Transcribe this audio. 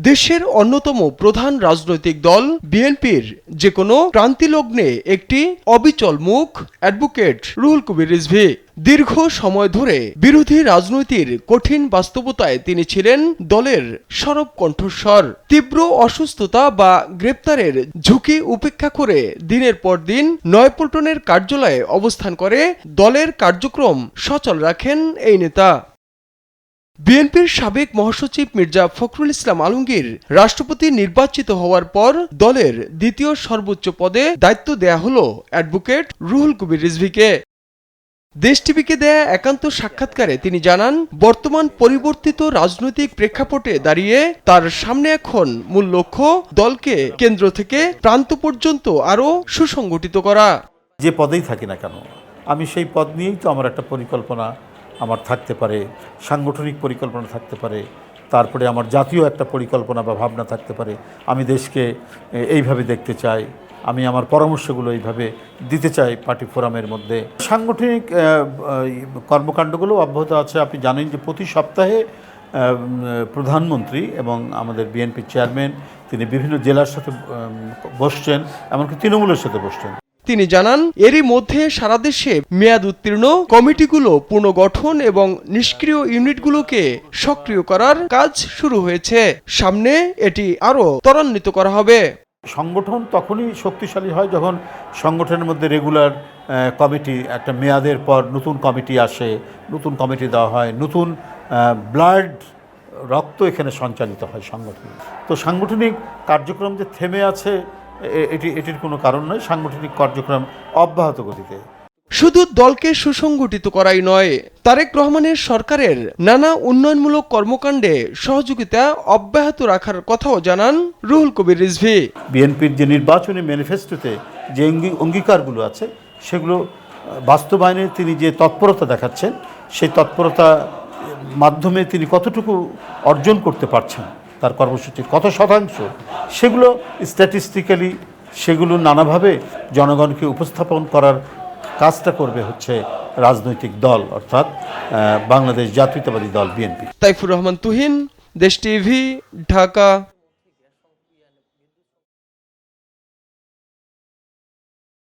দেশের অন্যতম প্রধান রাজনৈতিক দল বিএনপির যে কোনো ক্রান্তিলগ্নে একটি অবিচল মুখ অ্যাডভোকেট রুহুল কবির রিজভী। দীর্ঘ সময় ধরে বিরোধী রাজনীতির কঠিন বাস্তবতায় তিনি ছিলেন দলের সরব কণ্ঠস্বর। তীব্র অসুস্থতা বা গ্রেপ্তারের ঝুঁকি উপেক্ষা করে দিনের পর দিন নয়াপল্টনের কার্যালয়ে অবস্থান করে দলের কার্যক্রম সচল রাখেন এই নেতা। বিএনপির সাবেক মহাসচিব মির্জা ফখরুল ইসলাম আলমগীর রাষ্ট্রপতি নির্বাচিত হওয়ার পর দলের দ্বিতীয় সর্বোচ্চ পদে দায়িত্ব দেয়া হল অ্যাডভোকেট রুহুল কবির রিজভীকে। দেশ টিভিকে দেয়া একান্ত সাক্ষাৎকারে তিনি জানান, বর্তমান পরিবর্তিত রাজনৈতিক প্রেক্ষাপটে দাঁড়িয়ে তার সামনে এখন মূল লক্ষ্য দলকে কেন্দ্র থেকে প্রান্ত পর্যন্ত আরও সুসংগঠিত করা। যে পদেই থাকি না কেন, আমি সেই পদ নিয়েই তো আমার একটা পরিকল্পনা আমার থাকতে পারে, সাংগঠনিক পরিকল্পনা থাকতে পারে, তারপরে আমার জাতীয় একটা পরিকল্পনা বা ভাবনা থাকতে পারে। আমি দেশকে এইভাবে দেখতে চাই, আমি আমার পরামর্শগুলো এইভাবে দিতে চাই পার্টি ফোরামের মধ্যে। সাংগঠনিক কর্মকাণ্ডগুলো অব্যাহত আছে। আপনি জানেন যে প্রতি সপ্তাহে প্রধানমন্ত্রী এবং আমাদের বিএনপির চেয়ারম্যান তিনি বিভিন্ন জেলার সাথে বসছেন, এমনকি তৃণমূলের সাথে বসছেন। তিনি জানান, এরই মধ্যে সারা দেশে মেয়াদ উত্তীর্ণ কমিটিগুলো পুনর্গঠন এবং নিষ্ক্রিয় ইউনিটগুলোকে সক্রিয় করার কাজ শুরু হয়েছে। সামনে এটি আরও ত্বরান্বিত করা হবে। সংগঠন তখনই শক্তিশালী হয় যখন সংগঠনের মধ্যে রেগুলার কমিটি, একটা মেয়াদের পর নতুন কমিটি আসে, নতুন কমিটি দেওয়া হয়, নতুন ব্লাড রক্ত এখানে সঞ্চালিত হয় সংগঠনে। তো সাংগঠনিক কার্যক্রম যে থেমে আছে এটির কোনো কারণ নয়, সাংগঠনিক কার্যক্রম অব্যাহত গতিতে। শুধু দলকে সুসংগঠিত করাই নয়, তারেক রহমানের সরকারের নানা উন্নয়নমূলক কর্মকাণ্ডে সহযোগিতা অব্যাহত রাখার কথাও জানান রুহুল কবির রিজভী। বিএনপির যে নির্বাচনী ম্যানিফেস্টোতে যে অঙ্গীকারগুলো আছে সেগুলো বাস্তবায়নে তিনি যে তৎপরতা দেখাচ্ছেন, সেই তৎপরতা মাধ্যমে তিনি কতটুকু অর্জন করতে পারছেন, তার কর্মসূচি কত শতাংশ, সেগুলো স্ট্যাটিস্টিক্যালি সেগুলো নানাভাবে জনগণকে উপস্থাপন করার কাজটা করবে হচ্ছে রাজনৈতিক দল, অর্থাৎ বাংলাদেশ জাতীয়তাবাদী দল বিএনপি। তাইফুর রহমান তুহিন, দেশ টিভি, ঢাকা।